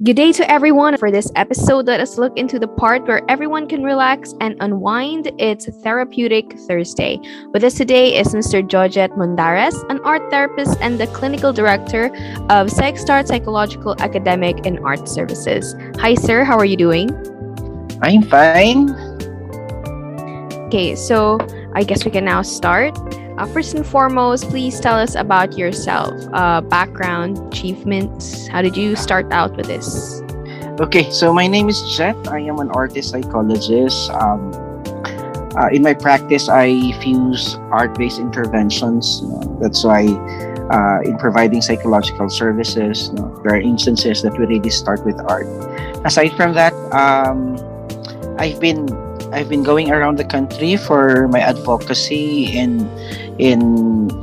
Good day to everyone. For this episode, let us look into the part where everyone can relax and unwind. It's Therapeutic Thursday. With us today is Mr. Jojet Mondares, an art therapist and the clinical director of PsychStart Psychological Academic and Art Services. Hi, sir. How are you doing? I'm fine. Okay, so I guess we can now start. First and foremost, please tell us about yourself, background, achievements. How did you start out with this? Okay, so my name is Jet. I am an artist psychologist. In my practice, I fuse art-based interventions. That's why in providing psychological services, there are instances that we really start with art. Aside from that, I've been I've been going around the country for my advocacy in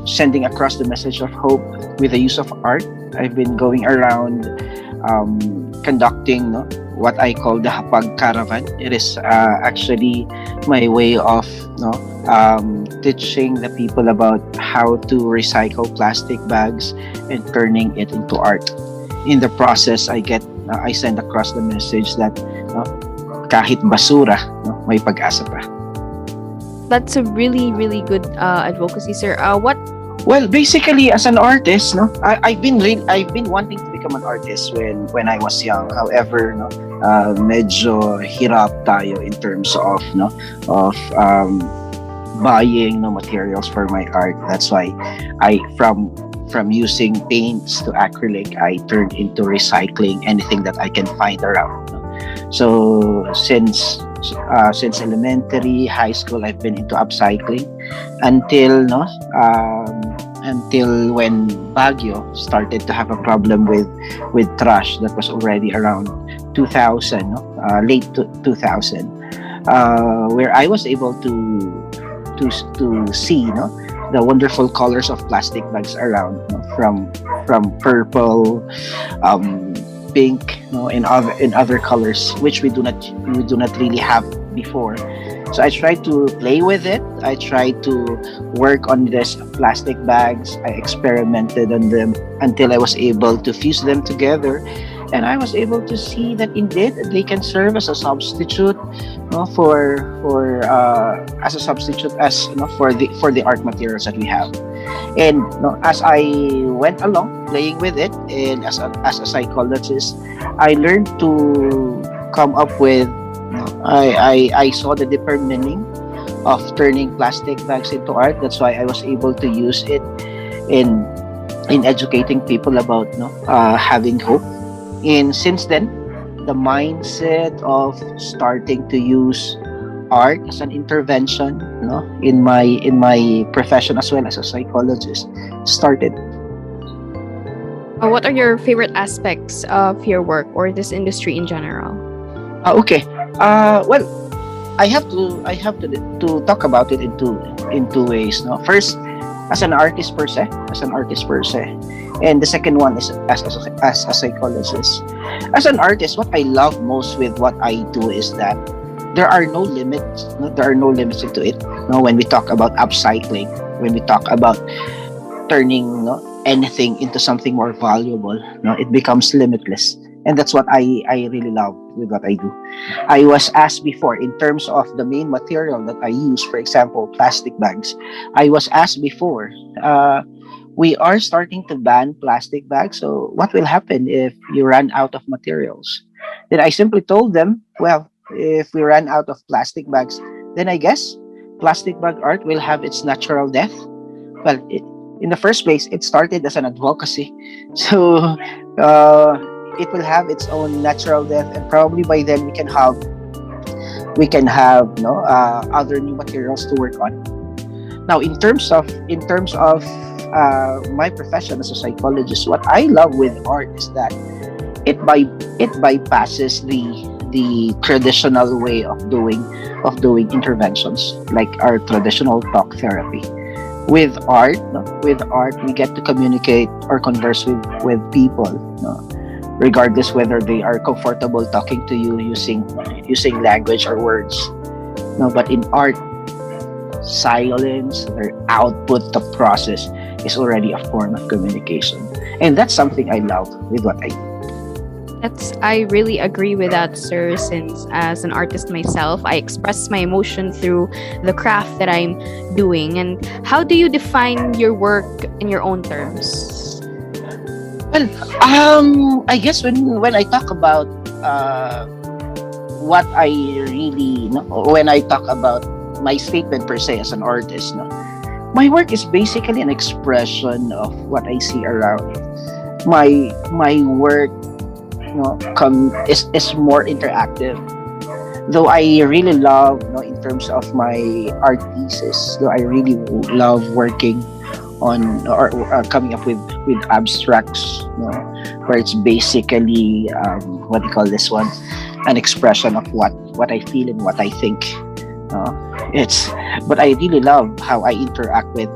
sending across the message of hope with the use of art. I've been going around conducting what I call the Hapag Caravan. It is actually my way of teaching the people about how to recycle plastic bags and turning it into art. In the process, I send across the message that kahit basura, may pag-asa pa. That's a really good advocacy, sir. What? Well, basically, as an artist, I've been wanting to become an artist when I was young. However, medyo hirap tayo in terms of of buying materials for my art. That's why I from using paints to acrylic, I turned into recycling anything that I can find around. So since elementary, high school, I've been into upcycling until until when Baguio started to have a problem with trash. That was already around 2000, late 2000, where I was able to see the wonderful colors of plastic bags around, from purple, pink, in other colors, which we do not really have before. So I tried to play with it. I tried to work on these plastic bags. I experimented on them until I was able to fuse them together, and I was able to see that indeed they can serve as a substitute, as a substitute for the art materials that we have. And as I went along playing with it, and as a psychologist, I learned to come up with. I saw the deeper meaning of turning plastic bags into art. That's why I was able to use it in educating people about having hope. And since then, the mindset of starting to use art as an intervention, in my profession as well as a psychologist, started. What are your favorite aspects of your work or this industry in general? Okay. Well, I have to talk about it in two ways. No, first, as an artist per se, and the second one is as a psychologist. As an artist, what I love most with what I do is that there are no limits. There are no limits into it. When we talk about upcycling, when we talk about turning anything into something more valuable, it becomes limitless. And that's what I really love with what I do. I was asked before, in terms of the main material that I use, for example, plastic bags. I was asked before, we are starting to ban plastic bags. So what will happen if you run out of materials? Then I simply told them, well, if we run out of plastic bags, then I guess plastic bag art will have its natural death. Well, in the first place, it started as an advocacy. So it will have its own natural death, and probably by then we can have other new materials to work on. Now, in terms of my profession as a psychologist, what I love with art is that it bypasses the traditional way of doing interventions, like our traditional talk therapy. With art, we get to communicate or converse with people, regardless whether they are comfortable talking to you using language or words. But in art, silence or output, the process is already a form of communication, and that's something I love with what I do. I really agree with that, sir, since as an artist myself, I express my emotion through the craft that I'm doing. And how do you define your work in your own terms? Well, I guess when I talk about uh, what I really, no, when I talk about my statement per se as an artist, no, my work is basically an expression of what I see around. My work, is more interactive. Though I really love, in terms of my art pieces, though I really love working on, or coming up with abstracts, where it's basically, what do you call this one, an expression of what I feel and what I think. It's But I really love how I interact with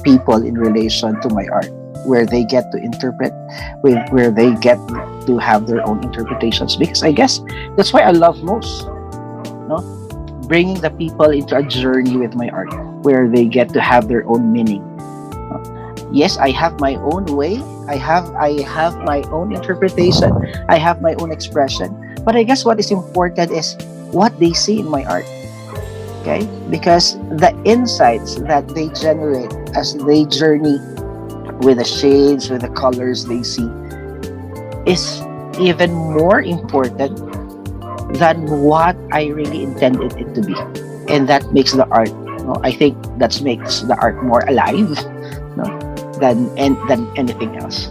people in relation to my art, where they get to interpret, where they get to have their own interpretations. Because I guess that's why I love most, no, bringing the people into a journey with my art, where they get to have their own meaning. Yes, I have my own way. I have my own interpretation. I have my own expression. But I guess what is important is what they see in my art. Okay, because the insights that they generate as they journey with the shades, with the colors they see, is even more important than what I really intended it to be. And that makes the art, I think that makes the art more alive, no, than anything else.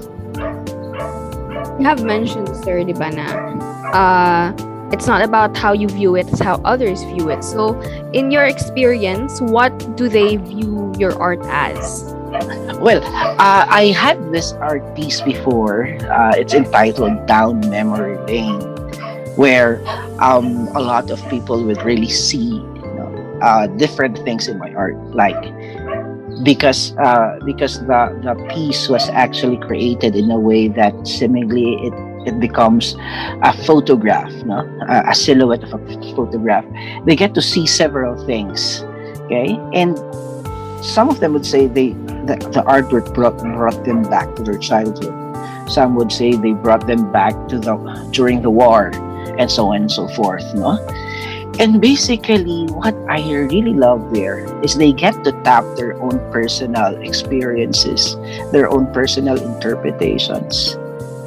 You have mentioned, sir, di ba, na it's not about how you view it, it's how others view it. So, in your experience, what do they view your art as? Well, I had this art piece before. It's entitled Down Memory Lane, where a lot of people would really see, different things in my art, like, because the piece was actually created in a way that seemingly it becomes a photograph, no, a silhouette of a photograph. They get to see several things, okay, and some of them would say the artwork brought them back to their childhood. Some would say they brought them back to during the war, and so on and so forth, no. And basically, what I really love there is they get to tap their own personal experiences, their own personal interpretations.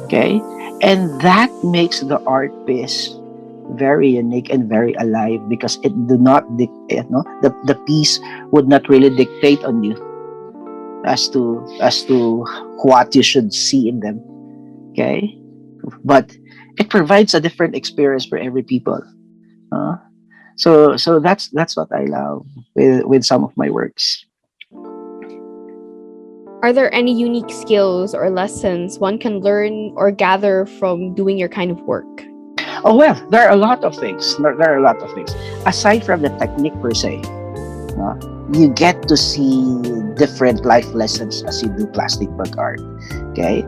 Okay? And that makes the art piece very unique and very alive, because it do not dictate, no? The piece would not really dictate on you as to what you should see in them. Okay? But it provides a different experience for every people. Uh, so that's what I love with some of my works. Are there any unique skills or lessons one can learn or gather from doing your kind of work? Oh well, there are a lot of things. There are a lot of things aside from the technique per se. You get to see different life lessons as you do plastic bag art. Okay,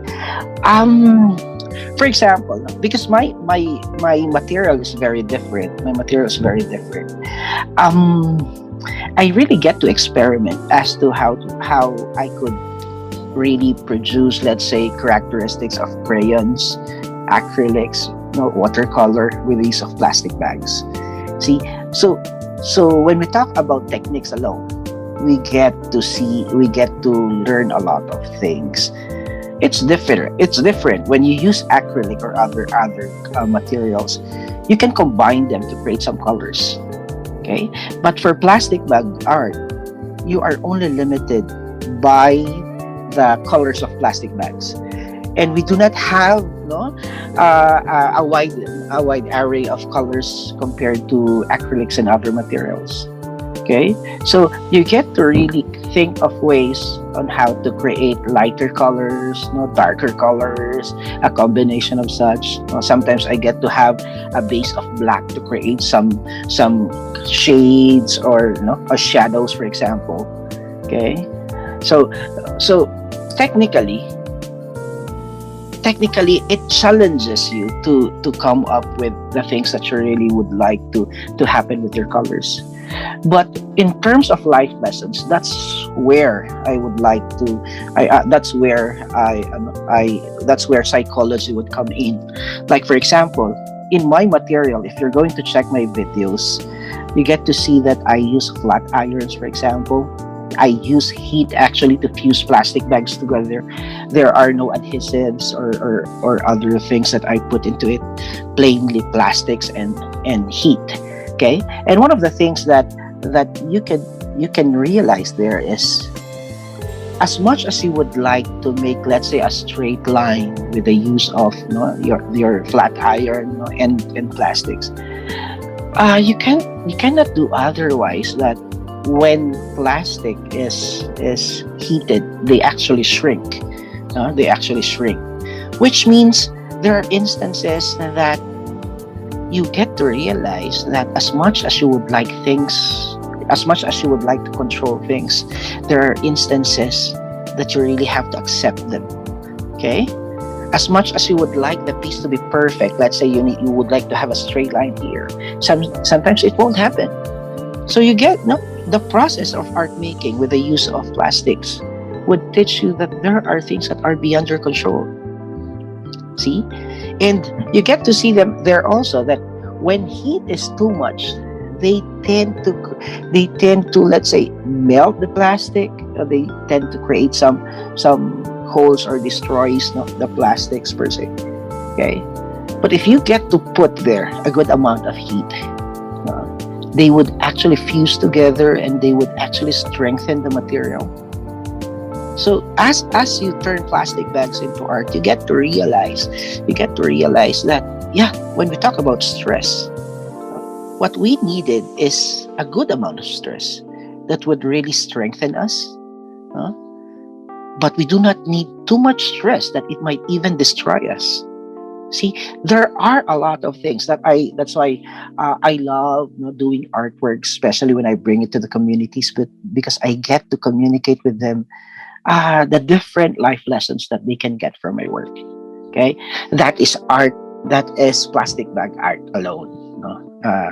for example, because my material is very different. My material is very different. I really get to experiment as to how I could really produce, let's say, characteristics of crayons, acrylics, watercolor with the use of plastic bags. See, so when we talk about techniques alone, we get to learn a lot of things. It's different. It's different when you use acrylic or other materials. You can combine them to create some colors. Okay, but for plastic bag art, you are only limited by the colors of plastic bags, and we do not have a wide array of colors compared to acrylics and other materials. Okay, so you get to really think of ways on how to create lighter colors, darker colors, a combination of such. Sometimes I get to have a base of black to create some shades or shadows, for example. Okay, so technically it challenges you to come up with the things that you really would like to happen with your colors. But in terms of life lessons, that's where I would like to. That's where psychology would come in. Like for example, in my material, if you're going to check my videos, you get to see that I use flat irons, for example. I use heat actually to fuse plastic bags together. There are no adhesives or other things that I put into it, plainly plastics and heat. Okay, and one of the things that you can realize there is, as much as you would like to make, let's say, a straight line with the use of, your flat iron, and plastics, you cannot do otherwise that when plastic is heated, they actually shrink. They actually shrink, which means there are instances that you get to realize that as much as you would like to control things, there are instances that you really have to accept them. Okay? As much as you would like the piece to be perfect, let's say you would like to have a straight line here. Sometimes it won't happen. So you get, no, the process of art making with the use of plastics would teach you that there are things that are beyond your control. See? And you get to see them there also, that when heat is too much, they tend to, let's say, melt the plastic. They tend to create some holes or destroys, the plastics per se. Okay, but if you get to put there a good amount of heat, they would actually fuse together and they would actually strengthen the material. So as you turn plastic bags into art, you get to realize that, yeah, when we talk about stress, what we needed is a good amount of stress that would really strengthen us. But we do not need too much stress that it might even destroy us. See, there are a lot of things that's why I love, doing artwork, especially when I bring it to the communities, but because I get to communicate with them the different life lessons that they can get from my work. Okay, that is art. That is plastic bag art alone.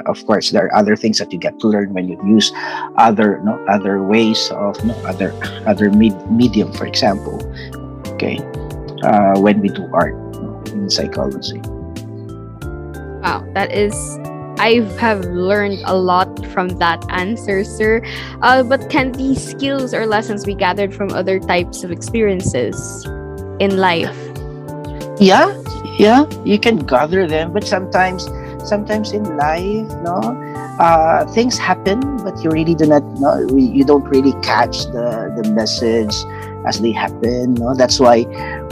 Of course, there are other things that you get to learn when you use other ways of, other medium, for example. Okay, when we do art, in psychology. Wow, that is, I have learned a lot from that answer, sir. But can these skills or lessons be gathered from other types of experiences in life? Yeah, you can gather them, but sometimes in life, things happen, but you really do not know. You don't really catch the message as they happen. That's why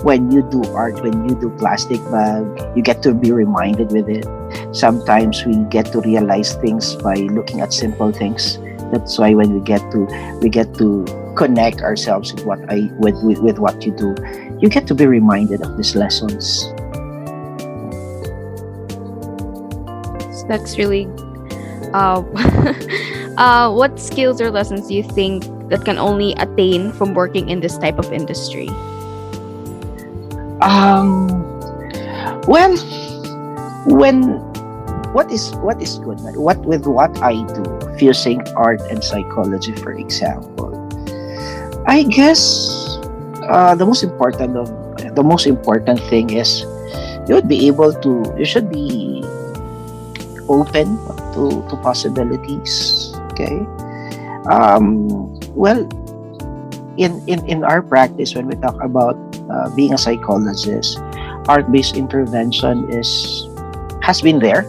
when you do art, when you do plastic bag, you get to be reminded with it. Sometimes we get to realize things by looking at simple things. That's why when we get to connect ourselves with with what you do, you get to be reminded of these lessons. That's really what skills or lessons do you think that can only attain from working in this type of industry? Well, when what is good, what I do, fusing art and psychology, for example, I guess the most important thing is you should be open to possibilities. Okay. Well, in our practice, when we talk about being a psychologist, art-based intervention has been there,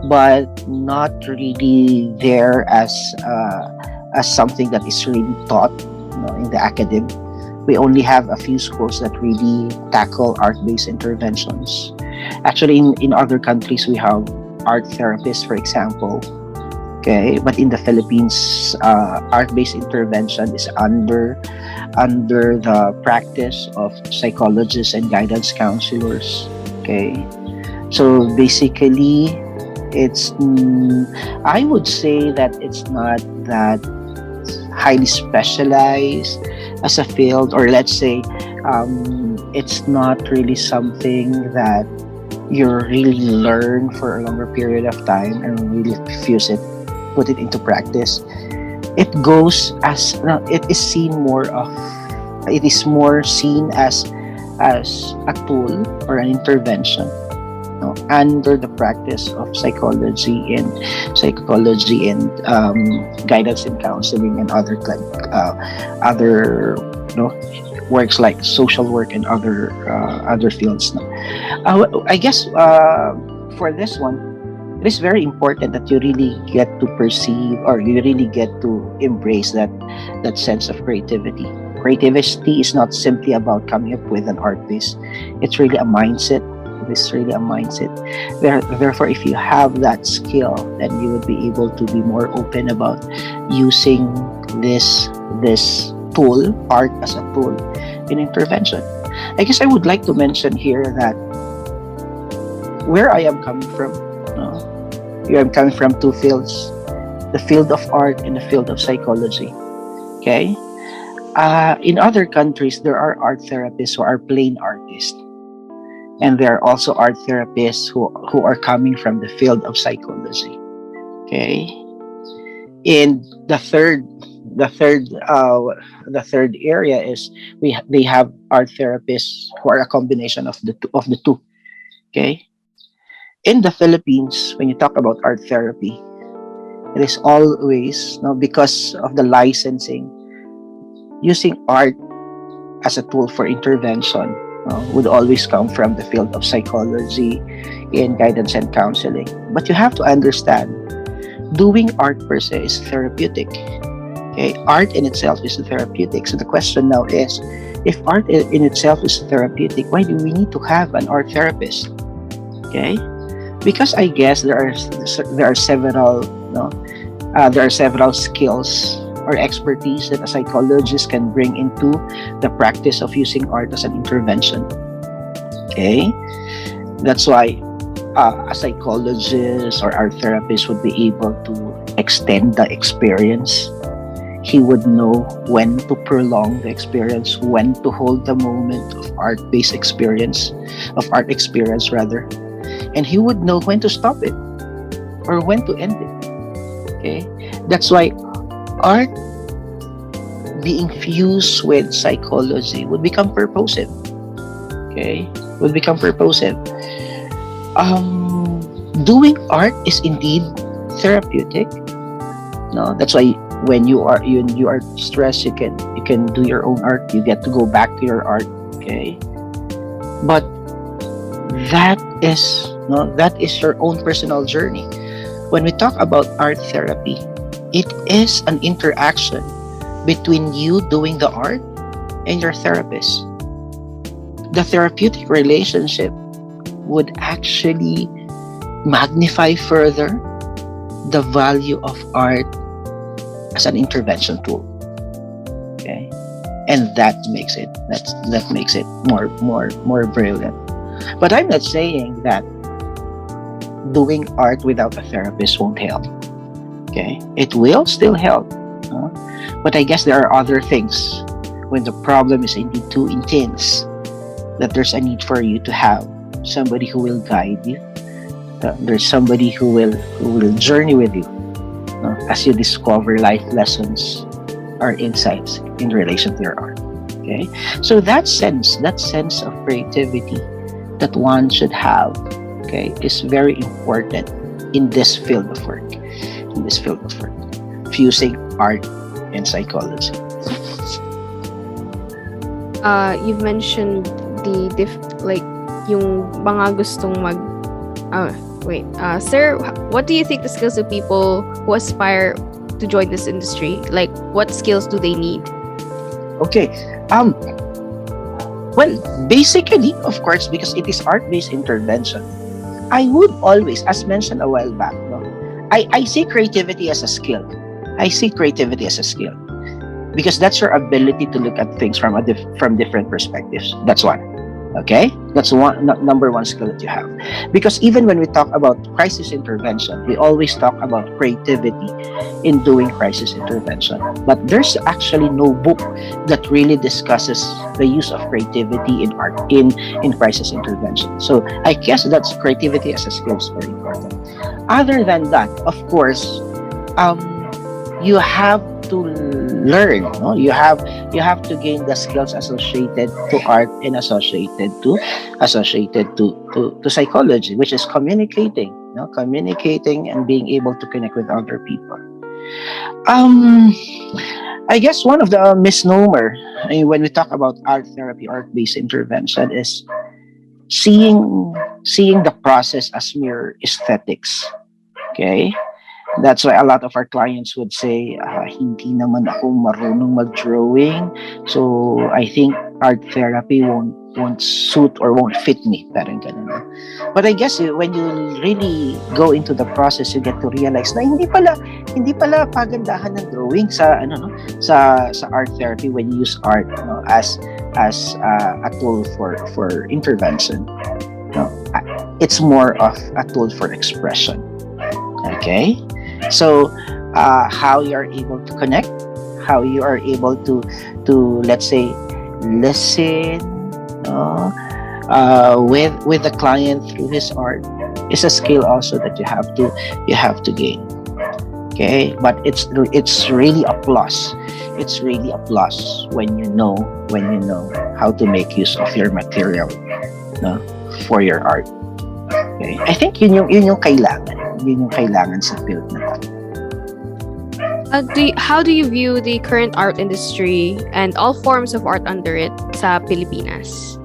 but not really there as something that is really taught, in the academy. We only have a few schools that really tackle art-based interventions. Actually, in other countries, we have art therapists, for example. Okay, but in the Philippines, art-based intervention is under the practice of psychologists and guidance counselors. Okay, so basically, I would say that it's not that highly specialized as a field, or let's say, it's not really something that you really learn for a longer period of time and really fuse it put it into practice, it goes as it is seen more of it is more seen as a tool or an intervention, under the practice of psychology and guidance and counseling and other works like social work and other fields. No? I guess for this one, it is very important that you really get to perceive, or you really get to embrace that sense of creativity. Creativity is not simply about coming up with an art piece. It's really a mindset. It's really a mindset. Therefore, if you have that skill, then you would be able to be more open about using this tool, art as a tool in intervention. I guess I would like to mention here that where I am coming from, here I'm coming from two fields: the field of art and the field of psychology. Okay. In other countries, there are art therapists who are plain artists, and there are also art therapists who are coming from the field of psychology. Okay, and the third area is they have art therapists who are a combination of the two. Okay, in the Philippines, when you talk about art therapy, it is always, because of the licensing, using art as a tool for intervention would always come from the field of psychology and guidance and counseling. But you have to understand, doing art per se is therapeutic. Okay, art in itself is therapeutic. So the question now is, if art in itself is therapeutic, why do we need to have an art therapist? Okay, because I guess there are several skills or expertise that a psychologist can bring into the practice of using art as an intervention. Okay, that's why a psychologist or art therapist would be able to extend the experience. He would know when to prolong the experience, when to hold the moment of art experience rather, and he would know when to stop it or when to end it. Okay, that's why art being fused with psychology would become purposive. Okay, would become purposive. Doing art is indeed therapeutic. No, that's why when you are stressed, you can do your own art. You get to go back to your art. Okay, but that is your own personal journey. When we talk about art therapy, it is an interaction between you doing the art and your therapist. The therapeutic relationship would actually magnify further the value of art as an intervention tool. Okay, and that makes it more brilliant. But I'm not saying that doing art without a therapist won't help. Okay, it will still help, but I guess there are other things. When the problem is indeed too intense, that there's a need for you to have somebody who will guide you. There's somebody who will journey with you as you discover life lessons or insights in relation to your art. Okay, so that sense of creativity that one should have, okay, is very important in this field of work. Fusing art and psychology. You've mentioned yung mga gustong sir, what do you think the skills of people who aspire to join this industry? Like, what skills do they need? Okay. Well, basically, of course, because it is art-based intervention, I would always, as mentioned a while back, I see creativity as a skill. Because that's your ability to look at things from different perspectives. That's one. Okay, that's number one skill that you have. Because even when we talk about crisis intervention, we always talk about creativity in doing crisis intervention. But there's actually no book that really discusses the use of creativity in art in crisis intervention. So I guess that's creativity as a skill is very important. Other than that, of course, um, you have to learn, no? You have to gain the skills associated to art and associated to psychology, which is communicating, communicating and being able to connect with other people. um I guess one of the misnomer, when we talk about art therapy, art-based intervention, is seeing seeing the process as mere aesthetics. Okay, that's why a lot of our clients would say, hindi naman ako marunong mag-drawing, so I think art therapy won't suit or won't fit me. Parang ganun. No? But I guess when you really go into the process, you get to realize na hindi pala pagandahan ng drawing sa sa art therapy when you use art, as a tool for intervention. No, it's more of a tool for expression. Okay, so how you are able to connect, how you are able to let's say listen, with the client through his art is a skill also that you have to gain. Okay, but it's really a plus. It's really a plus when you know how to make use of your material, no, for your art. Okay, I think yun yung kailangan sa field na to. How do you view the current art industry and all forms of art under it sa Pilipinas?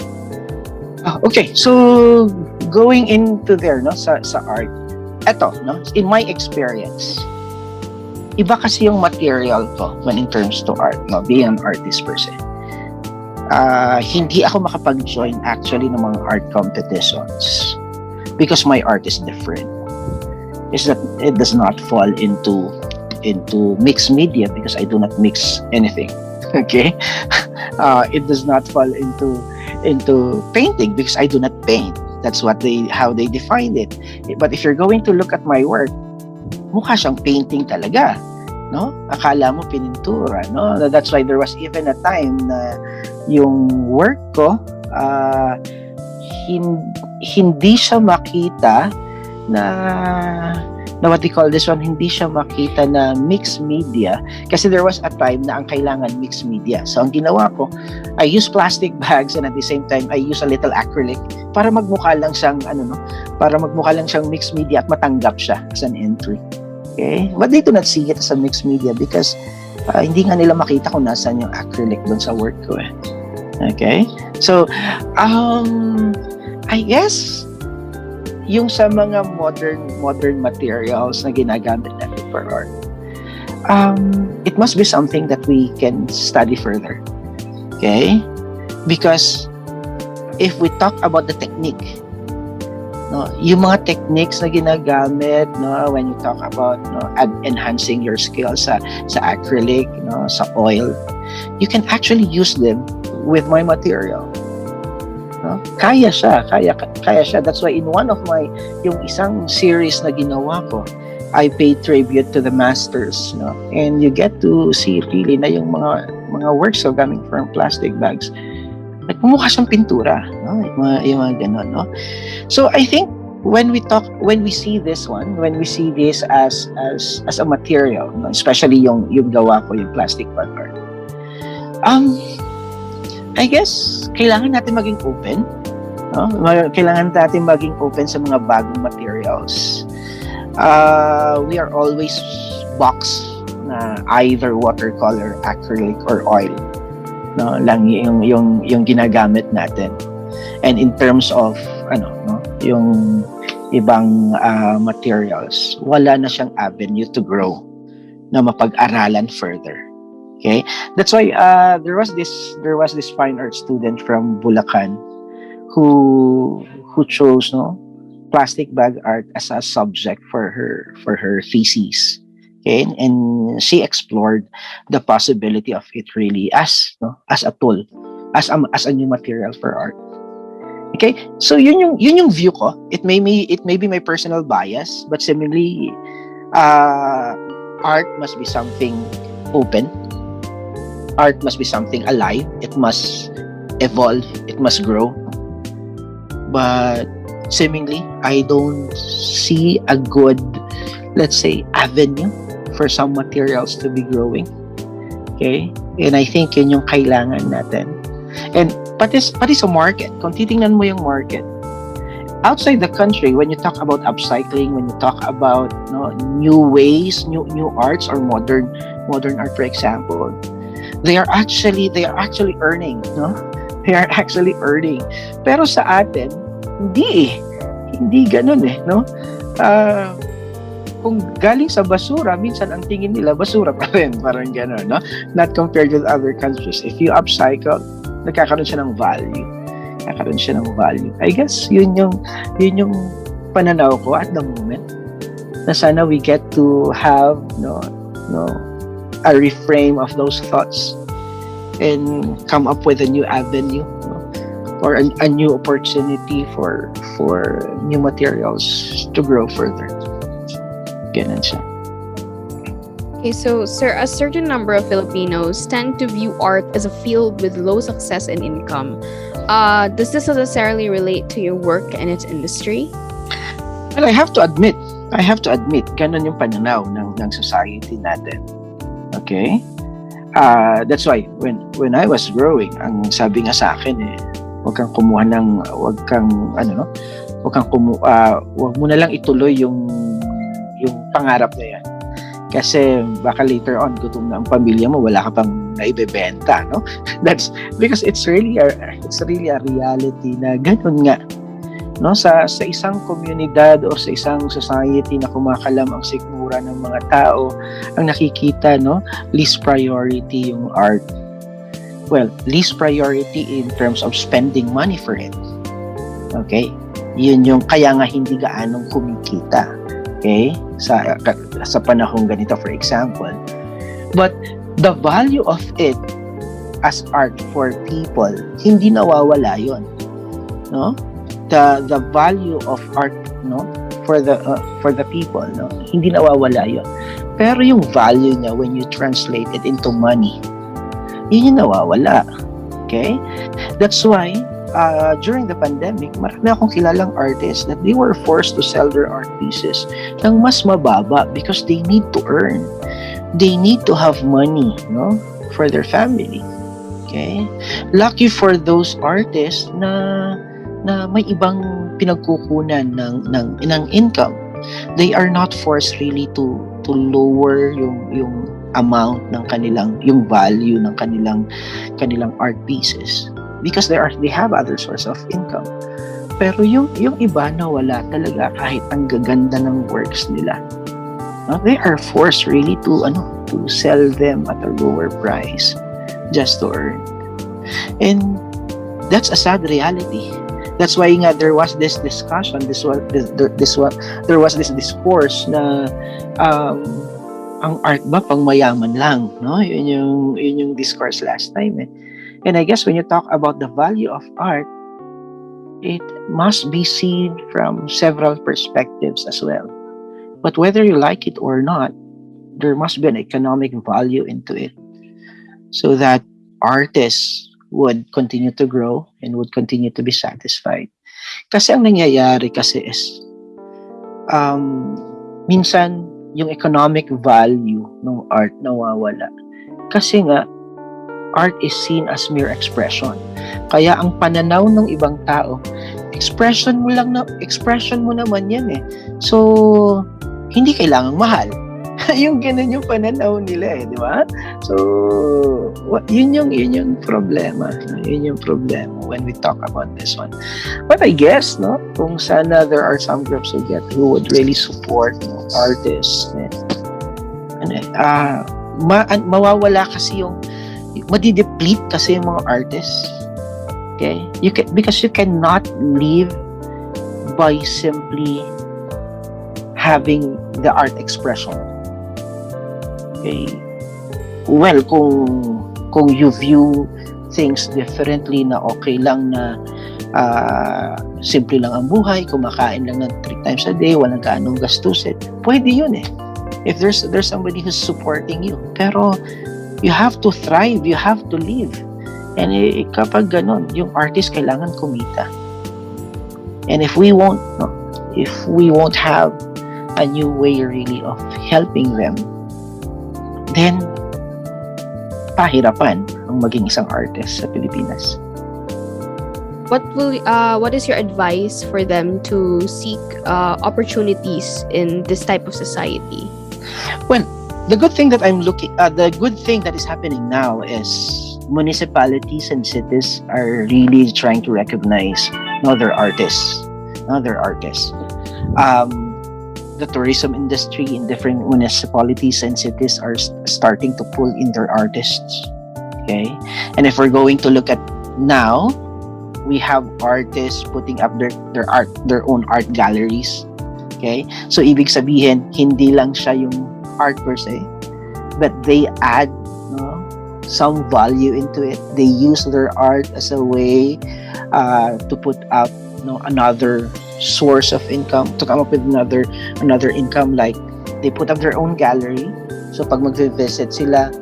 Okay, so going into there, no, sa art, eto, no, in my experience, iba kasi yung material ko when in terms to art, no, being an artist per se. Hindi ako makapag-join actually ng mga art competitions because my art is different. Is that it does not fall into mixed media because I do not mix anything. Okay, it does not fall into painting because I do not paint. That's how they defined it. But if you're going to look at my work, mukha siyang painting talaga, no? Akala mo pinintura, no? That's why there was even a time na yung work ko, hindi siya makita na what they call this one, hindi siya makita na mixed media kasi there was a time na ang kailangan mixed media. So ang ginawa ko, I use plastic bags and at the same time I use a little acrylic para magmukha lang siyang mixed media at matanggap siya as an entry. Okay? But they do not see it as a mixed media because hindi nga nila makita kung nasaan yung acrylic doon sa work ko eh. Okay? So, I guess yung sa mga modern materials na ginagamit natin for art, it must be something that we can study further. Okay? Because if we talk about the technique, no, yung mga techniques na ginagamit, no, when you talk about, no, enhancing your skills sa acrylic, no, sa oil, you can actually use them with my material. No? Kaya siya. That's why in one of yung isang series na ginawa ko, I paid tribute to the masters, no? And you get to see really na yung mga works of coming from plastic bags. Nagmumukha siyang pintura, no? Yung mga ganon, no? So I think when we see this as a material, no? Especially yung gawa ko, yung plastic bag art. I guess kailangan natin maging open, no? Kailangan natin maging open sa mga bagong materials. We are always boxed na either watercolor, acrylic, or oil, no, lang yung ginagamit natin. And in terms of yung ibang materials, wala na siyang avenue to grow na mapag-aralan further. Okay, that's why there was this fine art student from Bulacan who chose, no, plastic bag art as a subject for her thesis. Okay, and she explored the possibility of it really as a tool, as a new material for art. Okay, so yun yung view ko. It may be my personal bias, but similarly, art must be something open. Art must be something alive. It must evolve. It must grow. But seemingly, I don't see a good, let's say, avenue for some materials to be growing. Okay? And I think yun yung kailangan natin. And pati sa market, kung titingnan mo yung market, outside the country, when you talk about upcycling, when you talk about new ways, new arts or modern art, for example, they are actually earning, no? They are actually earning. Pero sa atin, hindi ganun no? Kung galing sa basura, minsan ang tingin nila basura pa rin, parang gano'n, no? Not compared with other countries. If you upcycle, nagkakaroon siya ng value. I guess yun yung pananaw ko at the moment, na sana we get to have a reframe of those thoughts and come up with a new avenue, or a new opportunity for new materials to grow further. Ganun siya. Okay, so sir, a certain number of Filipinos tend to view art as a field with low success and income. Does this necessarily relate to your work and its industry? Well, I have to admit, ganun yung pananaw ng society natin. Okay? That's why when I was growing, ang sabi nga sa akin wag mo na lang ituloy yung pangarap na yan. Kasi baka later on, gutom na ang pamilya mo, wala ka pang naibebenta, no? That's because it's really a reality na ganun nga, no? Sa isang komunidad o sa isang society na kumakalam ang sikmura ng mga tao, ang nakikita, no? Least priority yung art. Well, least priority in terms of spending money for it. Okay? Yun yung kaya nga hindi gaanong kumikita. Okay? Sa panahong ganito, for example. But the value of it as art for people, hindi nawawala yon, no? The value of art, no, for the people, no, hindi nawawala yon. Pero yung value niya when you translate it into money, yun yung nawawala. Okay? That's why during the pandemic, marami akong kilalang artists that they were forced to sell their art pieces ng mas mababa because they need to earn. They need to have money, no, for their family. Okay? Lucky for those artists na may ibang pinagkukunan ng income. They are not forced really to lower yung amount ng yung value ng kanilang art pieces, because they have other source of income. Pero yung iba na wala talaga kahit ang gaganda ng works nila, no, they are forced really to sell them at a lower price just to earn. And that's a sad reality. That's why nga there was this discussion, there was this discourse na ang art ba pang mayaman lang, no? Yun yung discourse last time. And I guess when you talk about the value of art, it must be seen from several perspectives as well. But whether you like it or not, there must be an economic value into it, so that artists would continue to grow and would continue to be satisfied. Kasi ang nangyayari kasi is, minsan yung economic value ng art nawawala. Kasi nga, art is seen as mere expression. Kaya ang pananaw ng ibang tao, expression mo naman yan So, hindi kailangang mahal. Yung ganun yung pananaw nila di ba? So, yun yung problema. Yun yung problema when we talk about this one. But I guess, no, kung sana there are some groups who would really support artists, mawawala kasi madideplete kasi yung mga artists. Okay? Because you cannot live by simply having the art expression. Okay. Well, kung you view things differently, na okay lang na simple lang ang buhay, kumakain lang ng 3 times a day, walang gaanong gastusin, pwede yun if there's somebody who's supporting you. Pero you have to thrive, you have to live. And kapag ganon, yung artist kailangan kumita. And if we won't have a new way really of helping them then pahirapan ang maging isang artist sa Pilipinas. What is your advice for them to seek opportunities in this type of society? Well, the good thing that is happening now is municipalities and cities are really trying to recognize other artists. The tourism industry in different municipalities and cities are starting to pull in their artists. Okay, and if we're going to look at now, we have artists putting up their own art galleries. Okay, so ibig sabihin hindi lang siya yung art per se, but they add some value into it. They use their art as a way to put up another source of income, to come up with another income. Like they put up their own gallery, so pag mag-visit sila,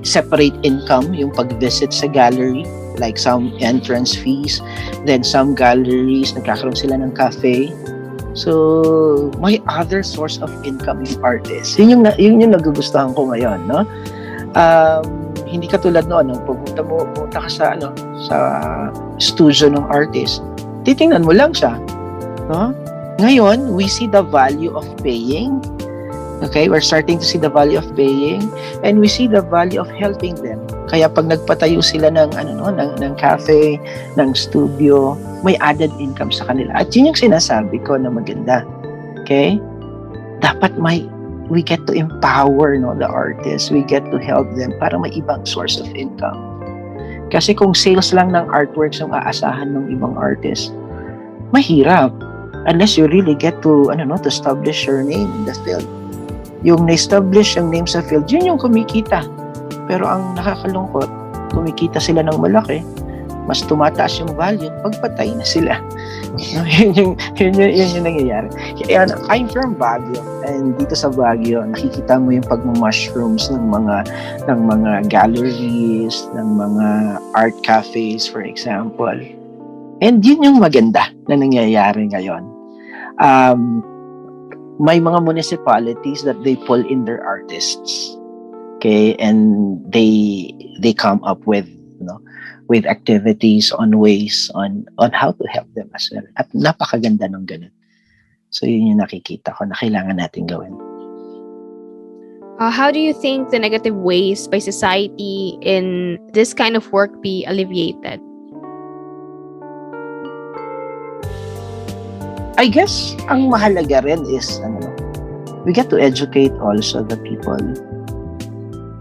separate income yung pag-visit sa gallery, like some entrance fees. Then some galleries nagkakaroon sila ng cafe, so may other source of income yung artist. Yun yung nagugustuhan ko ngayon, no? Hindi katulad noon nung pumunta ka sa studio ng artist, titingnan mo lang siya, no? Ngayon, we see the value of paying. Okay, we're starting to see the value of paying, and we see the value of helping them. Kaya pag nagpatayo sila ng cafe, ng studio, may added income sa kanila. At yun yung sinasabi ko na maganda. Okay? Dapat we get to empower the artists. We get to help them para may ibang source of income. Kasi kung sales lang ng artworks yung aasahan ng ibang artist, mahirap. Unless you really get to establish your name in the field. Yung na-establish yung name sa field, yun yung kumikita. Pero ang nakakalungkot, kumikita sila ng malaki, mas tumataas yung value pag patay na sila. yun yung nangyayari. I'm from Baguio, and dito sa Baguio, nakikita mo yung pagma-mushrooms ng mga galleries, ng mga art cafes, for example. And yun yung maganda na nangyayari ngayon. May mga municipalities that they pull in their artists, okay, and they come up with activities on ways on how to help them as well. At napakaganda ng ganun. So yun yung nakikita ko na kailangan natin gawin. How do you think the negative ways by society in this kind of work be alleviated? I guess ang mahalaga rin is we get to educate also the people.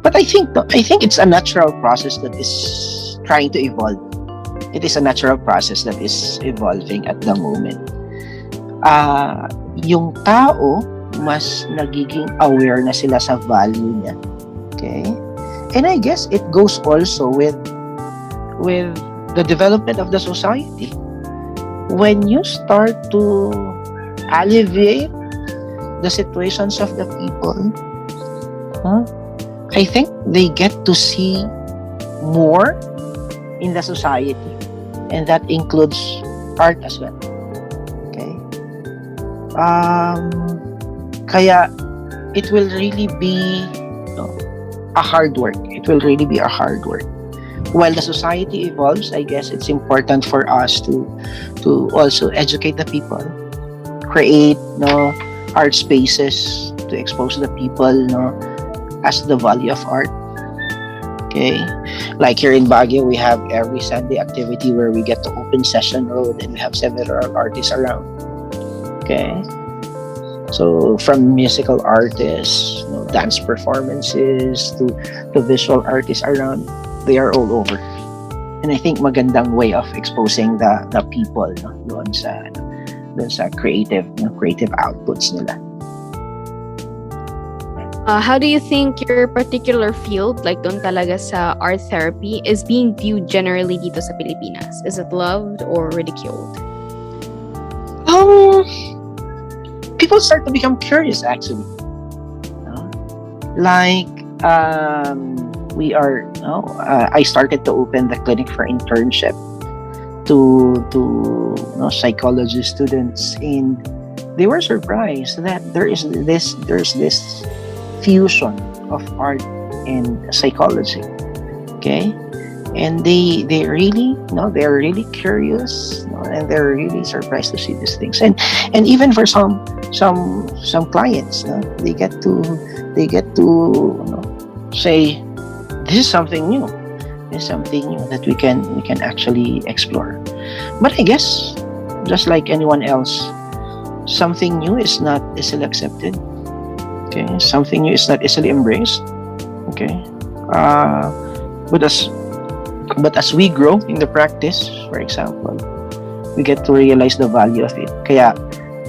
But I think it's a natural process that is trying to evolve. It is a natural process that is evolving at the moment. Yung tao mas nagiging aware na sila sa value niya. Okay? And I guess it goes also with the development of the society. When you start to alleviate the situations of the people, I think they get to see more in the society, and that includes art as well. Okay? Kaya it will really be a hard work. It will really be a hard work. While the society evolves, I guess it's important for us to also educate the people, create art spaces to expose the people as the value of art. Okay, like here in Baguio, we have every Sunday activity where we get to open Session Road, and we have several artists around. Okay, so from musical artists, dance performances to visual artists around, they are all over. And I think magandang way of exposing the people doon sa creative outputs nila. How do you think your particular field, like doon talaga sa art therapy, is being viewed generally dito sa Pilipinas? Is it loved or ridiculed? People start to become curious, actually. Like I started to open the clinic for internship to psychology students, and they were surprised that there's this fusion of art and psychology. Okay, and they really, they're really curious, and they're really surprised to see these things. And even for some clients, they get to say, this is something new. This is something new that we can actually explore. But I guess, just like anyone else, something new is not easily accepted. Okay, something new is not easily embraced. Okay, uh, but as we grow in the practice, for example, we get to realize the value of it. Kaya,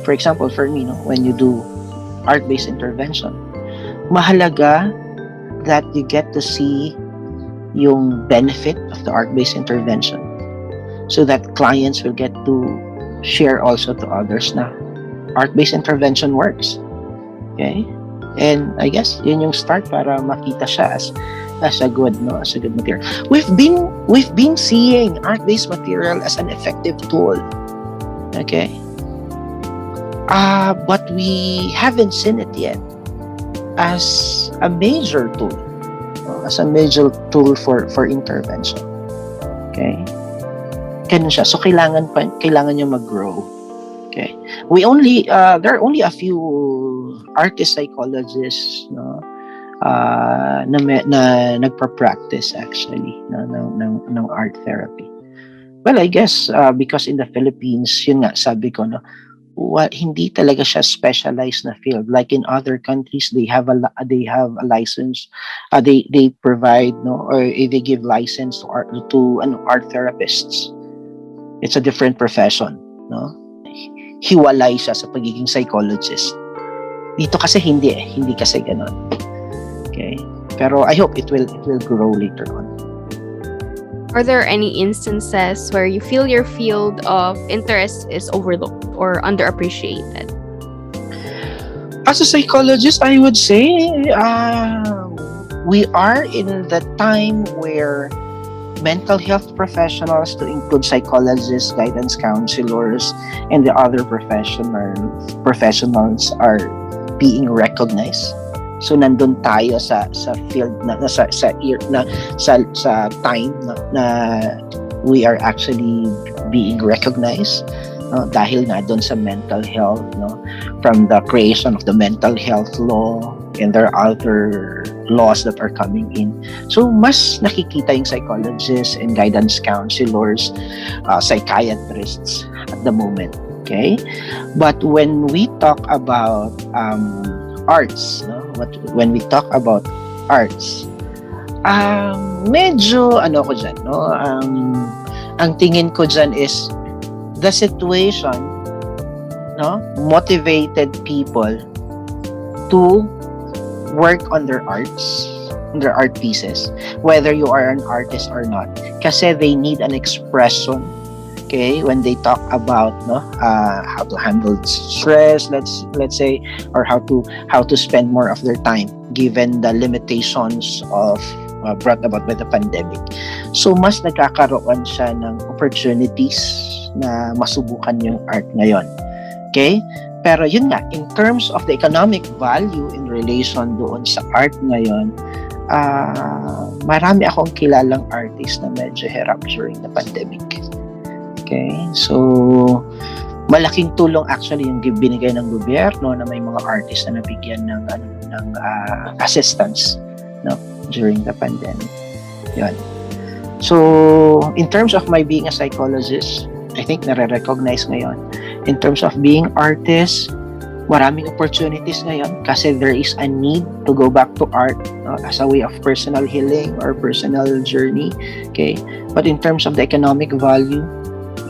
for example, for me, when you do art-based intervention, mahalaga that you get to see yung benefit of the art-based intervention, so that clients will get to share also to others na art-based intervention works. Okay? And I guess yun yung start para makita siya as a good material. We've been seeing art-based material as an effective tool. Okay? But we haven't seen it yet as a major tool. As a major tool for intervention. Okay? Ganun siya. So kailangan niya mag-grow. Okay. There are only a few artist psychologists na nagpa-practice actually ng art therapy. Well, I guess because in the Philippines, yun nga sabi ko, hindi talaga siya specialized na field. Like in other countries, they have a license. They provide or they give license to art therapists. It's a different profession, hiwalay siya sa pagiging psychologist. Dito kasi hindi kasi ganoon. Okay? Pero I hope it will grow later on. Are there any instances where you feel your field of interest is overlooked or underappreciated? As a psychologist, I would say we are in the time where mental health professionals, to include psychologists, guidance counselors, and the other professionals are being recognized. So nandun tayo sa field sa time na we are actually being recognized, dahil nga doon sa mental health, from the creation of the mental health law, and there are other laws that are coming in. So mas nakikita yung psychologists and guidance counselors, psychiatrists at the moment. Okay, but when we talk about arts, when we talk about arts, medyo ko dyan, ang tingin ko dyan is the situation, motivated people to work on their arts, on their art pieces, whether you are an artist or not, kasi they need an expression. Okay, when they talk about how to handle stress, let's say, or how to spend more of their time given the limitations of brought about by the pandemic. So mas nagkakaroon siya ng opportunities na masubukan yung art ngayon. Okay? Pero yun nga, in terms of the economic value in relation doon sa art ngayon, marami akong kilalang artist na medyo hirap during the pandemic. Okay? So, malaking tulong actually yung binigay ng gobyerno na may mga artist na nabigyan ng assistance during the pandemic. Yun. So, in terms of my being a psychologist, I think nare-recognize ngayon. In terms of being artist, maraming opportunities ngayon kasi there is a need to go back to art as a way of personal healing or personal journey. Okay? But in terms of the economic value,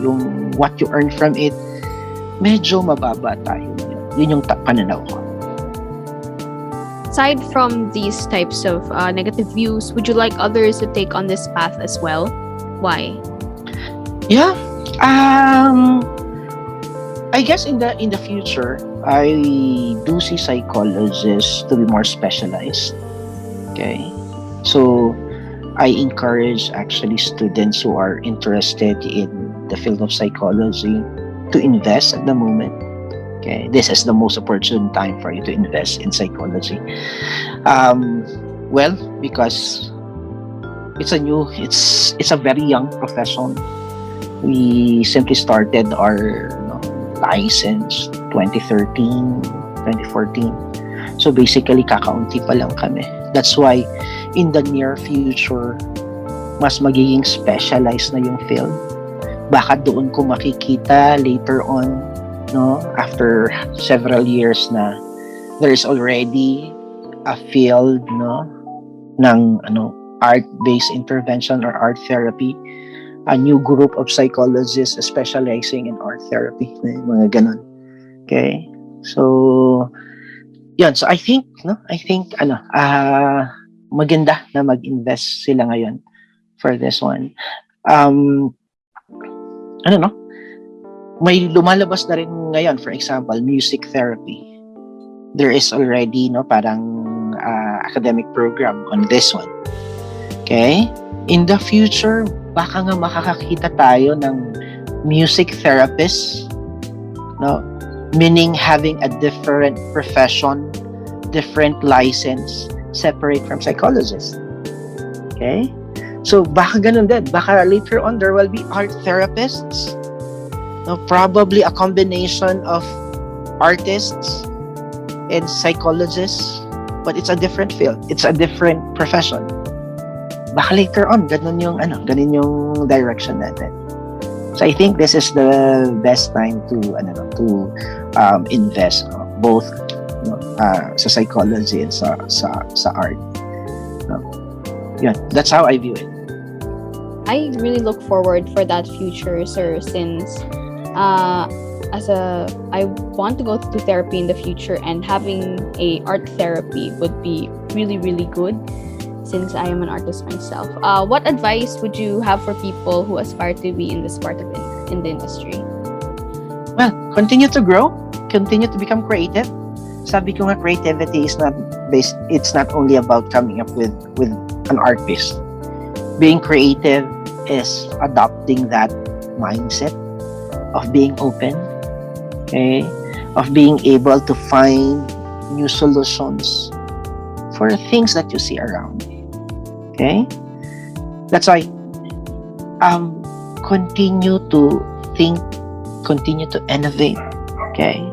yung what you earn from it, medyo mababa tayo. Yun yung pananaw ko. Aside from these types of negative views, would you like others to take on this path as well? Why? Yeah. I guess in the future, I do see psychologists to be more specialized. Okay. So I encourage actually students who are interested in the field of psychology to invest at the moment. Okay, this is the most opportune time for you to invest in psychology. Um, well, because it's a very young profession. We simply started our license 2013, 2014. So basically, kakaunti pa lang kami. That's why in the near future, mas magiging specialized na yung field. Baka doon ko makikita later on, no, after several years na there is already a field, no, ng art-based intervention or art therapy, a new group of psychologists specializing in art therapy, mga ganun. Okay? So, yun. So, I think, maganda na mag-invest sila ngayon for this one. Um, ano, no? May lumalabas na rin ngayon, for example, music therapy. There is already, parang academic program on this one. Okay? In the future, baka nga makakakita tayo ng music therapist, no? Meaning having a different profession, different license, separate from psychologists. Okay? So, baka ganun din. Baka later on, there will be art therapists. No? Probably a combination of artists and psychologists, but it's a different field. It's a different profession. Baka later on, ganun yung direction natin. So I think this is the best time to invest both sa psychology and sa art. Yeah, that's how I view it. I really look forward for that future, sir, since I want to go to therapy in the future, and having a art therapy would be really, really good, since I am an artist myself. What advice would you have for people who aspire to be in this part of in the industry? Well, continue to grow, continue to become creative. Sabi ko nga, creativity is it's not only about coming up with an art piece. Being creative is adopting that mindset of being open, okay, of being able to find new solutions for things that you see around. Okay? That's why continue to think, continue to innovate. Okay?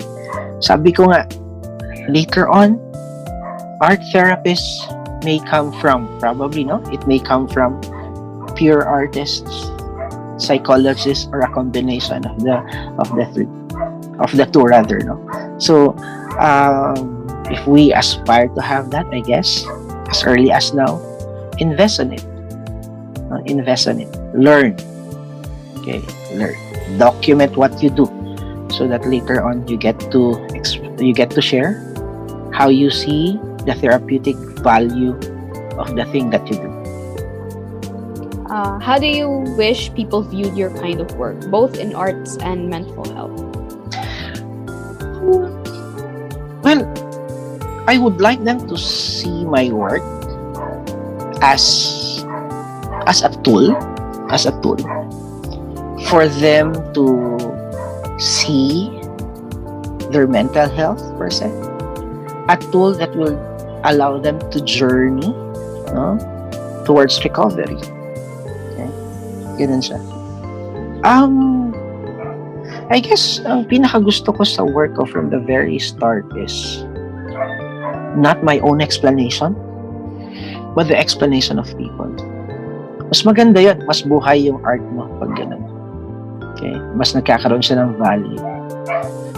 Sabi ko nga, later on, art therapists may come from, it may come from pure artists, psychologists, or a combination of the two rather, no? So, if we aspire to have that, I guess, as early as now, invest on it. Learn. Okay, learn. Document what you do, so that later on you get to share how you see the therapeutic value of the thing that you do. How do you wish people viewed your kind of work, both in arts and mental health? Well, I would like them to see my work as a tool for them to see their mental health per se, a tool that will allow them to journey, no, towards recovery. Okay? Ganun siya. I guess ang pinakagusto ko sa work ko from the very start is not my own explanation, but the explanation of people. Mas maganda yun. Mas buhay yung art mo pag ganun. Okay? Mas nagkakaroon siya ng value.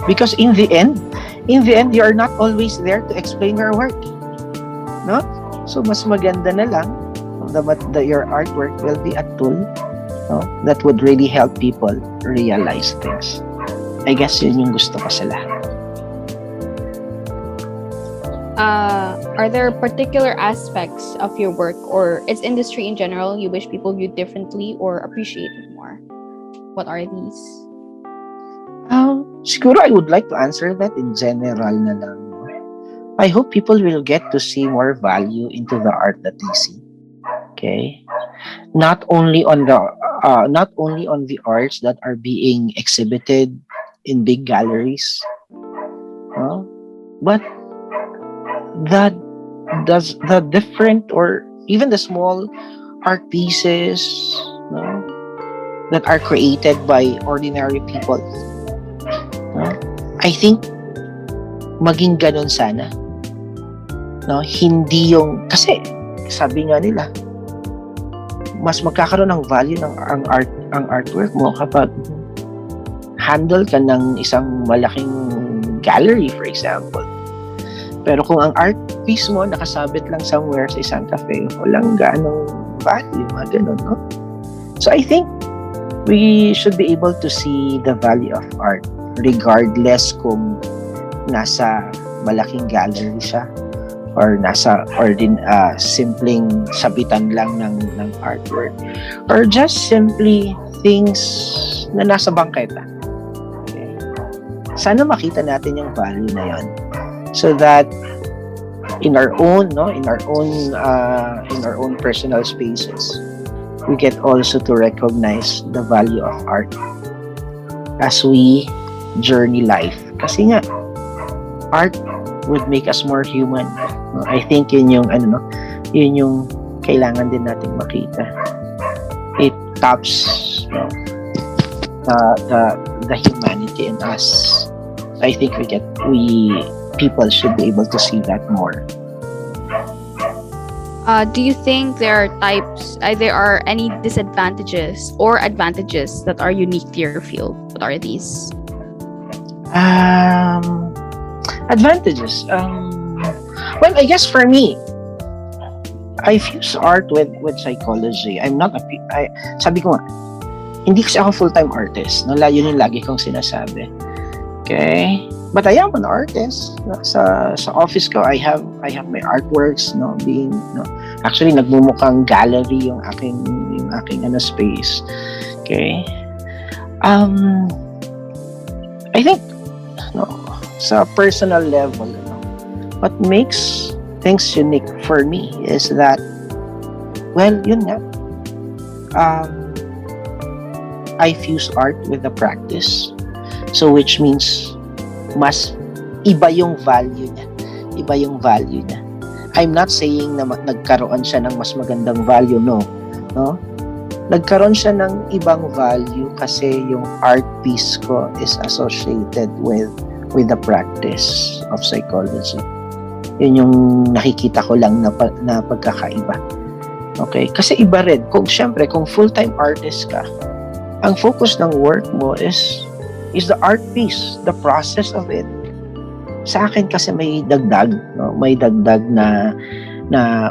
Because in the end, you are not always there to explain your work. No? So, mas maganda na lang that your artwork will be a tool, no, that would really help people realize things. I guess yun yung gusto ko sa lahat. Are there particular aspects of your work or its industry in general you wish people viewed differently or appreciated more? What are these? Siguro I would like to answer that in general na lang. I hope people will get to see more value into the art that they see. Okay? Not only on the arts that are being exhibited in big galleries, no? But that does the different or even the small art pieces, no, that are created by ordinary people, no? I think maging ganun sana, no? Hindi yung kasi sabi nga nila mas magkakaroon ng value ng ang artwork mo kapag handle ka ng isang malaking gallery, for example. Pero kung ang art piece mo nakasabit lang somewhere sa isang cafe, walang ganong value, mga ganun, no? So I think we should be able to see the value of art regardless kung nasa malaking gallery siya or simpleng sabitan lang ng artwork or just simply things na nasa bangketa. Okay? Sana makita natin yung value na yon so that in our own personal spaces we get also to recognize the value of art as we journey life. Kasi nga art would make us more human. I think yun yung kailangan din nating makita. It taps the humanity in us. I think people should be able to see that more. Do you think there are any disadvantages or advantages that are unique to your field? What are these? Advantages. Well, I guess for me, I fuse art with psychology. Sabi ko nga, hindi kasi ako full-time artist. No? Yun yung lagi kong sinasabi. Okay? But I am an artist. No? Sa office ko, I have my artworks, no, being, no. Actually nagmumukhang gallery yung aking space. Okay? I think sa personal level, what makes things unique for me is that, well, yun nga, I fuse art with the practice. So which means mas iba yung value niya. I'm not saying na nagkaroon siya ng mas magandang value, no. Nagkaroon siya ng ibang value kasi yung art piece ko is associated with the practice of psychology. Yun yung nakikita ko lang na pagkakaiba. Okay? Kasi iba rin. Kung full-time artist ka, ang focus ng work mo is the art piece, the process of it. Sa akin kasi may dagdag, no? May dagdag na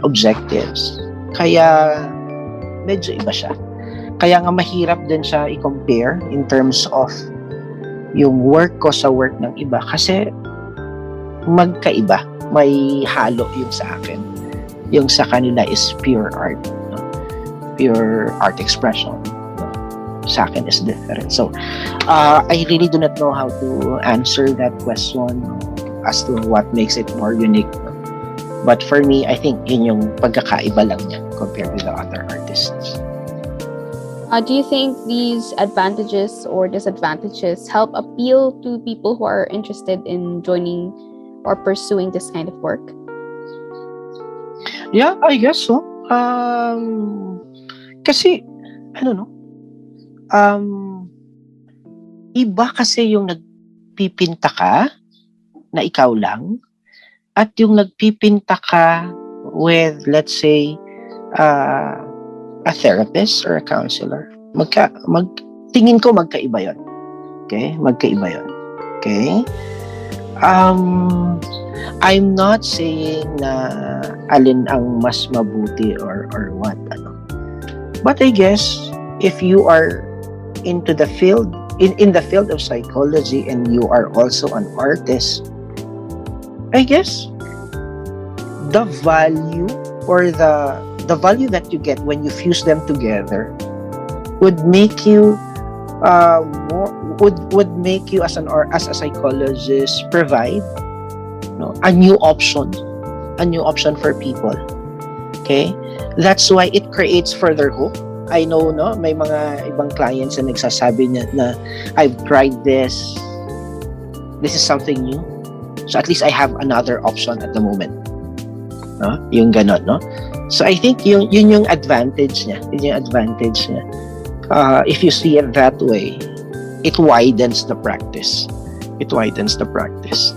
objectives. Kaya medyo iba siya. Kaya nga mahirap din siya i-compare in terms of yung work ko sa work ng iba kasi magkaiba. May halo yung sa akin. Yung sa kanila is pure art. No? Pure art expression. No? Sa akin is different. So, I really do not know how to answer that question as to what makes it more unique. No? But for me, I think yun yung pagkakaiba lang niya compared with the other artists. Do you think these advantages or disadvantages help appeal to people who are interested in joining or pursuing this kind of work? Yeah, I guess so. Kasi, I don't know. Iba kasi yung nagpipinta ka na ikaw lang at yung nagpipinta ka with, let's say, a therapist or a counselor. Tingin ko magkaiba yun. Okay? Magkaiba yun. Okay? I'm not saying na alin ang mas mabuti or what. But I guess if you are into the field, in the field of psychology and you are also an artist, I guess the value or the value that you get when you fuse them together would make you would make you as a psychologist provide a new option for people. Okay, that's why it creates further hope. I know, may mga ibang clients na nagsasabi na I've tried this is something new, So at least I have another option at the moment. No? Yung ganon, no? So I think yun yung advantage niya. Yun yung advantage niya. If you see it that way, it widens the practice. It widens the practice.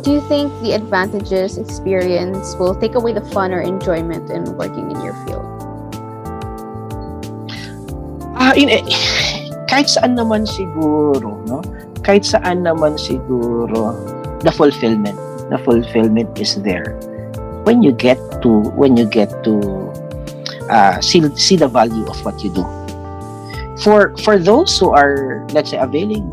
Do you think the advantages experience will take away the fun or enjoyment in working in your field? Kahit saan naman siguro, no? Kahit saan naman siguro, the fulfillment is there when you get to see the value of what you do. For those who are, let's say, availing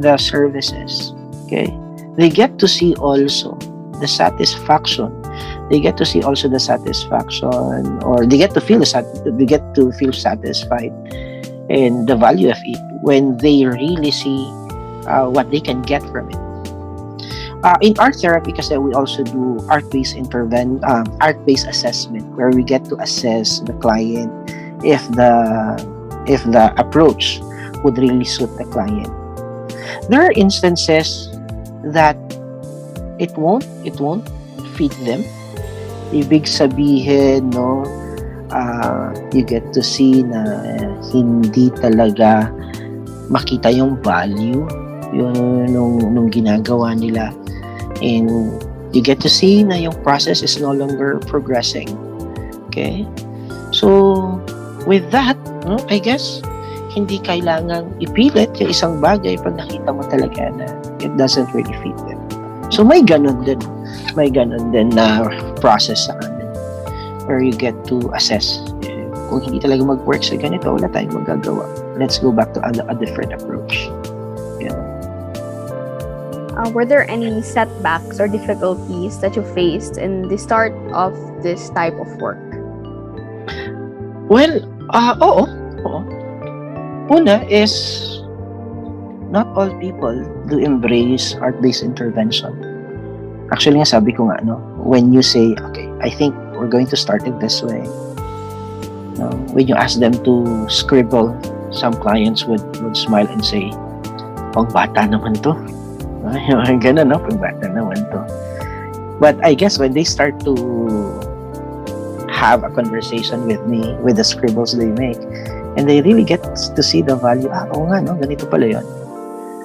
the services, okay, they get to see also the satisfaction. They get to see also the satisfaction, or they get to feel satisfied in the value of it when they really see what they can get from it. In art therapy, kasi we also do art-based assessment, where we get to assess the client if the approach would really suit the client. There are instances that it won't fit them. Ibig sabihin, no, you get to see na hindi talaga makita yung value nung ginagawa nila, and you get to see na yung process is no longer progressing. Okay, so with that, no, I guess hindi kailangang ipilit yung isang bagay pag nakita mo talaga na it doesn't really fit them. So may ganun din na process sa amin where you get to assess kung hindi talaga mag-work sa ganito, wala tayong magagawa. Let's go back to a different approach. Yeah. Were there any setbacks or difficulties that you faced in the start of this type of work? Well, oo. Una is, not all people do embrace art-based intervention. Actually nga, sabi ko nga, no, when you say, okay, I think we're going to start it this way, no, when you ask them to scribble, some clients would smile and say, pang bata naman to. Ganun, no? Pang bata naman to. But I guess when they start to have a conversation with me, with the scribbles they make, and they really get to see the value, oo nga, no, ganito pala yun.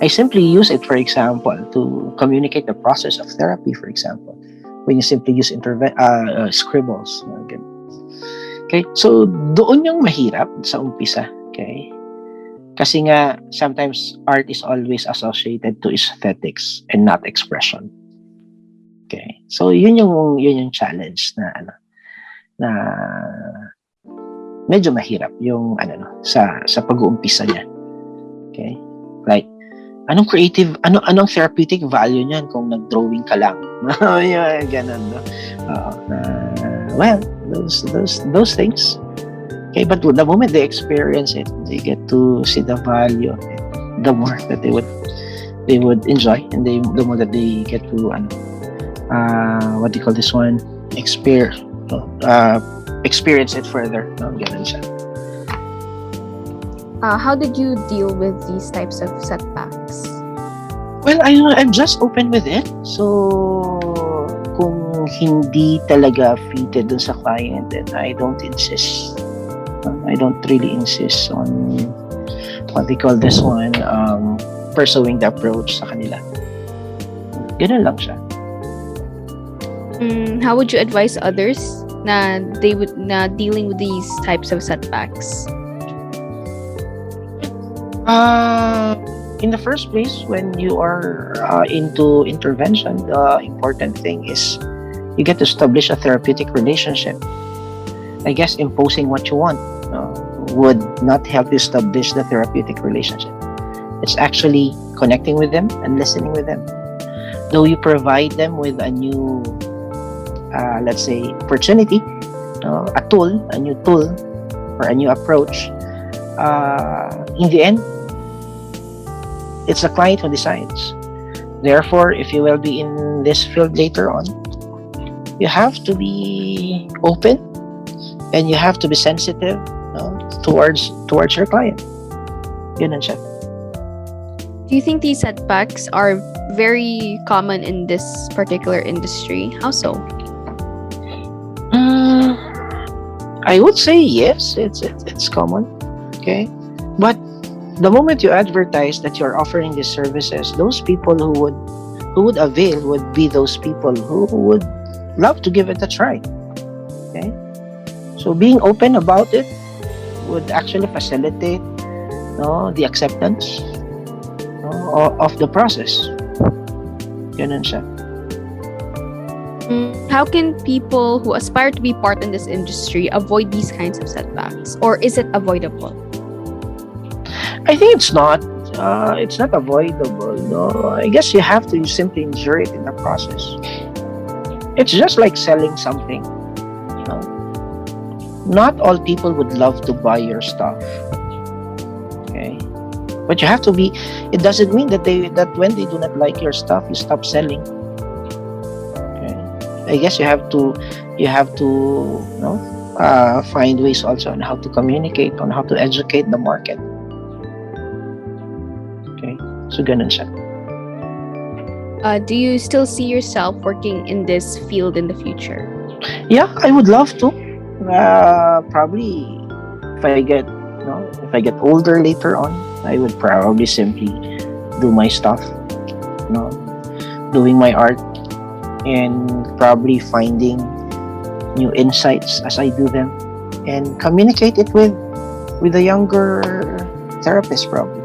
I simply use it, for example, to communicate the process of therapy, for example, when you simply use scribbles. Okay, so doon yung mahirap sa umpisa. Okay, kasi nga, sometimes art is always associated to aesthetics and not expression. Okay, so yun yung challenge na medyo mahirap yung sa pag-uumpisa niya. Okay? Like, anong therapeutic value niyan kung nag-drawing ka lang? Ganun, no? Well, those things. Okay, but the moment they experience it, they get to see the value of it. The more that they would enjoy, and the more that they get to what do you call this one? Experience it further. No? Ganun siya. How did you deal with these types of setbacks? Well, I'm just open with it. So, kung hindi talaga fitted dun sa client, then I don't insist. I don't really insist on what they call this one, pursuing the approach sa kanila. Ganun lang siya. How would you advise others na dealing with these types of setbacks? In the first place, when you are into intervention, the important thing is you get to establish a therapeutic relationship. I guess imposing what you want would not help you establish the therapeutic relationship. It's actually connecting with them and listening with them. Though you provide them with a new, let's say, opportunity, a new tool, or a new approach, in the end, it's the client who decides. Therefore, if you will be in this field later on, you have to be open and you have to be sensitive towards your client. Yun ang siya. Do you think these setbacks are very common in this particular industry? How so? Mm, I would say yes, it's common. Okay, but the moment you advertise that you're offering these services, those people who would avail would be those people who would love to give it a try. Okay, so being open about it would actually facilitate, the acceptance, of the process. Ganun siya. How can people who aspire to be part in this industry avoid these kinds of setbacks, or is it avoidable? I think it's not avoidable. No, I guess you have to simply endure it in the process. It's just like selling something. No? Not all people would love to buy your stuff. Okay, but you have to be. It doesn't mean that when they do not like your stuff, you stop selling. Okay, I guess you have to find ways also on how to communicate, on how to educate the market. Okay, so ganun siya. Do you still see yourself working in this field in the future? Yeah, I would love to. Probably if I get older later on, I would probably simply do my stuff, doing my art, and probably finding new insights as I do them, and communicate it with the younger therapist probably.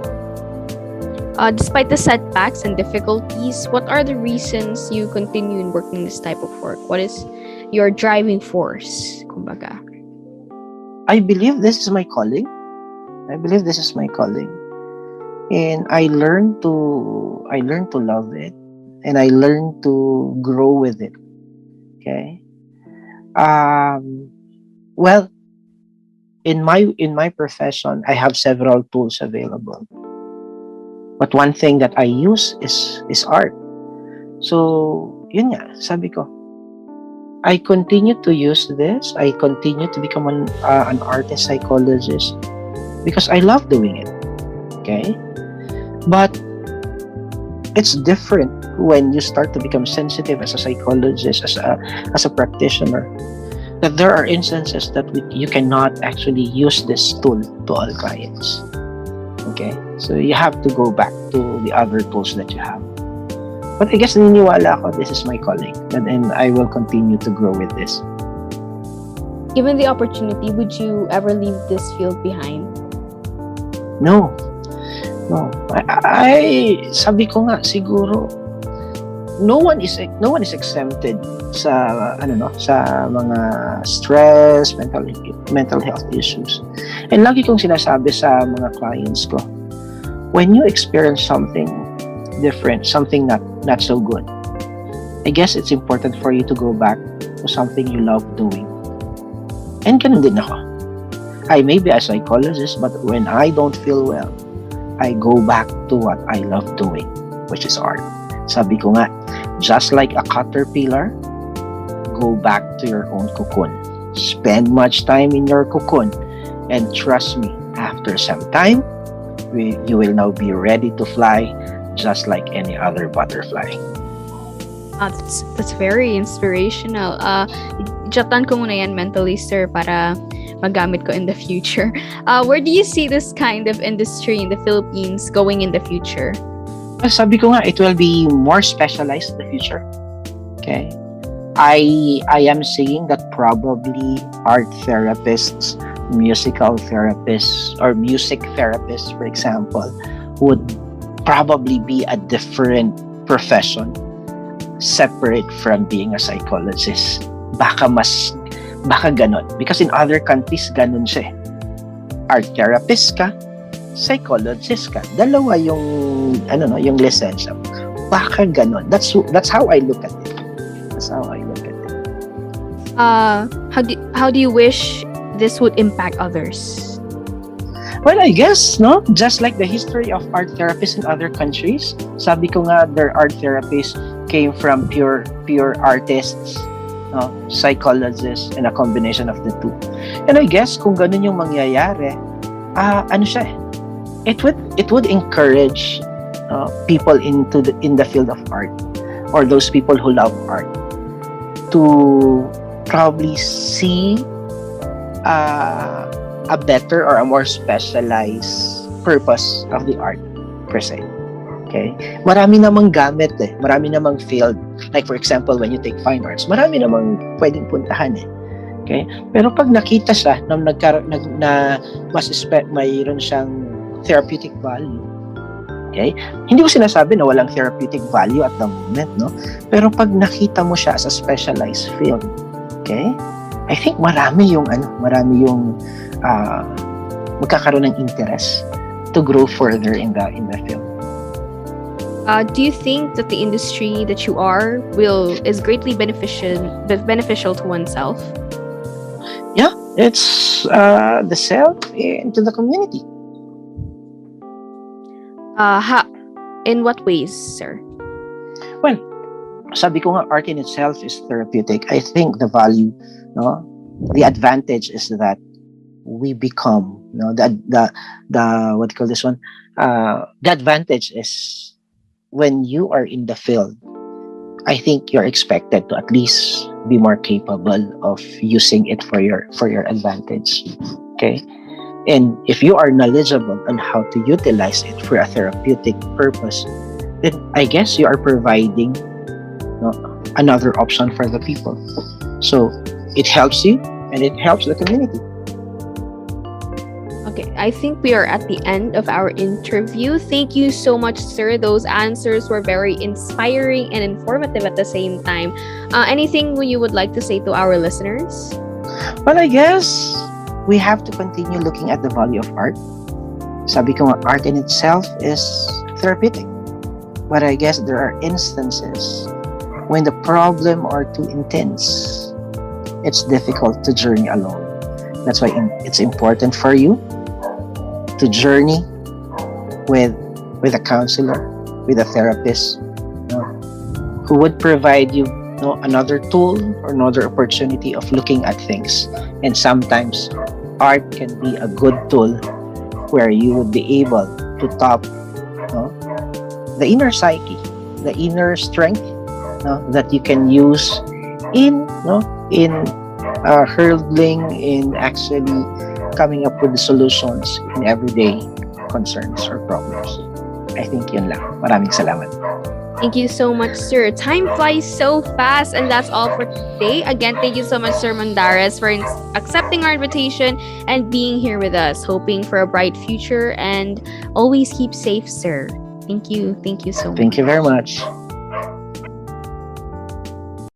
Despite the setbacks and difficulties, what are the reasons you continue in working this type of work? What is your driving force, kumbaga? I believe this is my calling. And I learned to love it, and I learned to grow with it. Okay. Well, in my profession, I have several tools available. But one thing that I use is art. So, yun nga, sabi ko, I continue to use this. I continue to become an artist psychologist because I love doing it. Okay? But it's different when you start to become sensitive as a psychologist, as a practitioner, that there are instances that you cannot actually use this tool to all clients. Okay? So you have to go back to the other tools that you have. But I guess naniniwala ako this is my calling, and I will continue to grow with this. Given the opportunity, would you ever leave this field behind? No. I sabi ko nga siguro no one is exempted sa sa mga stress, mental health issues. And lagi kong sinasabi sa mga clients ko, when you experience something different, something not so good, I guess it's important for you to go back to something you love doing. And ganun din ako. I may be a psychologist, but when I don't feel well, I go back to what I love doing, which is art. Sabi ko nga, just like a caterpillar, go back to your own cocoon. Spend much time in your cocoon, and trust me, after some time, you will now be ready to fly just like any other butterfly. That's very inspirational. Jatan ko muna yan mentally, sir, para magamit ko in the future. Where do you see this kind of industry in the Philippines going in the future? Sabi ko nga, it will be more specialized in the future. Okay? I am saying that probably art therapists, musical therapists, or music therapists, for example, would probably be a different profession separate from being a psychologist. Baka ganon. Because in other countries, ganon siya. Art therapist ka, psychologist ka. Dalawa yung lisensya. Baka ganon. That's how I look at it. How do you wish this would impact others? Well, I guess, just like the history of art therapists in other countries, sabi ko nga, their art therapists came from pure artists, psychologists, and a combination of the two. And I guess, kung ganun yung mangyayari, it would encourage people in the field of art, or those people who love art, to probably see a better or a more specialized purpose of the art per se. Okay? Marami namang gamit Marami namang field. Like for example, when you take fine arts, marami namang pwedeng puntahan eh. Okay? Pero pag nakita siya na mayroon siyang therapeutic value. Okay? Hindi ko sinasabi na walang therapeutic value at the moment, no? Pero pag nakita mo siya as a specialized field, okay? I think marami yung magkakaroon ng interest to grow further in the field. Do you think that the industry that you are is greatly beneficial to oneself? Yeah, it's the self into the community. In what ways, sir? Well, sabi ko nga, art in itself is therapeutic. I think the value, no, the advantage is that we become, the what do you call this one? The advantage is when you are in the field, I think you're expected to at least be more capable of using it for your advantage. Okay? And if you are knowledgeable on how to utilize it for a therapeutic purpose, then I guess you are providing another option for the people. So it helps you and it helps the community. Okay, I think we are at the end of our interview. Thank you so much, sir. Those answers were very inspiring and informative at the same time. Anything you would like to say to our listeners? Well, I guess we have to continue looking at the value of art. Sabi ko nga, art in itself is therapeutic. But I guess there are instances when the problem are too intense. It's difficult to journey alone. That's why it's important for you to journey with a counselor, with a therapist, who would provide you, another tool or another opportunity of looking at things. And sometimes art can be a good tool where you would be able to tap the inner psyche, the inner strength that you can use in hurdling, in actually coming up with the solutions in everyday concerns or problems. I think yun lang. Maraming salamat. Thank you so much, sir. Time flies so fast, and that's all for today. Again, thank you so much, Sir Mondares, for accepting our invitation and being here with us. Hoping for a bright future, and always keep safe, sir. Thank you. Thank you so much. Thank you very much.